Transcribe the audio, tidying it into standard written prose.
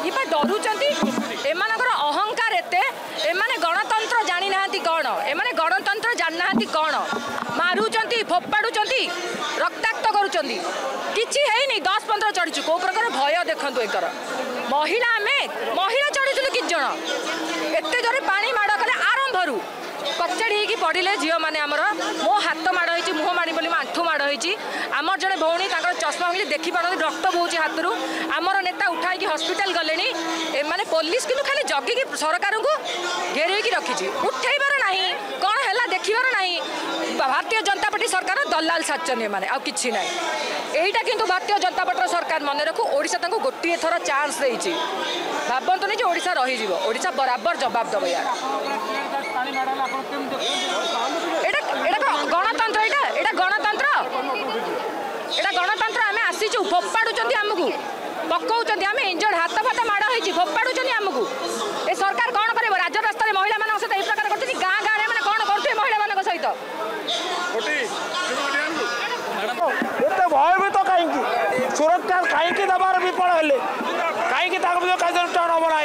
कहीं डरुचंती एमानकर अहंकार एते एमाने गणतंत्र जानी नाहंती कौन एमाने गणतंत्र जान नाहंती कौन मारुचंती फोपाडुचंती रक्ताक्त करूचंती किछि हेइनी 10-15 चढ़ीचु को प्रकार भय देखंतु एकर महिला चढ़ीचु कि जण एते जोरे पानी माड़ कले आरंभरू कचड़ी की पड़े झील मैंने आमर मो हाथ माड़ हो मुह माड़ी बोली आंठू माड़ हो आमर जड़े भौणी चश्मा भाई देखी पार रक्त बोच हाथ रू आमर नेता उठाई हस्पिटाल गले माने पुलिस कि खाली जगिकी सरकार को घेर रखी उठेबार ना कौन है देखबार ना भारतीय जनता पार्टी सरकार दलाल साचन मैंने आ कि ना यहीटा किंतु भारतीय जनता पार्टी सरकार मन रखू ओडिशा तांको गोटे थर चांस देछि भाबंतु नहीं ओडिशा रही ओडिशा बराबर जवाब दब यार गणतंत्र एटा गणतंत्र आम आसीचु फोपाड़ुचंती आमको पकाउचंती आम इंजर्ड हाथ फाथ माड़ होइछि फोपाड़ुचंती आमको ए सरकार कौन करे राज्य रास्ता महिला मान सहित ए प्रकार करते गाँ गाँव में कौन करते महिला मान सहित एत भयभीत कहीं सुरक्षा कहीं दबार विफल हेले कहीं कार्यानुष्ठान हम ना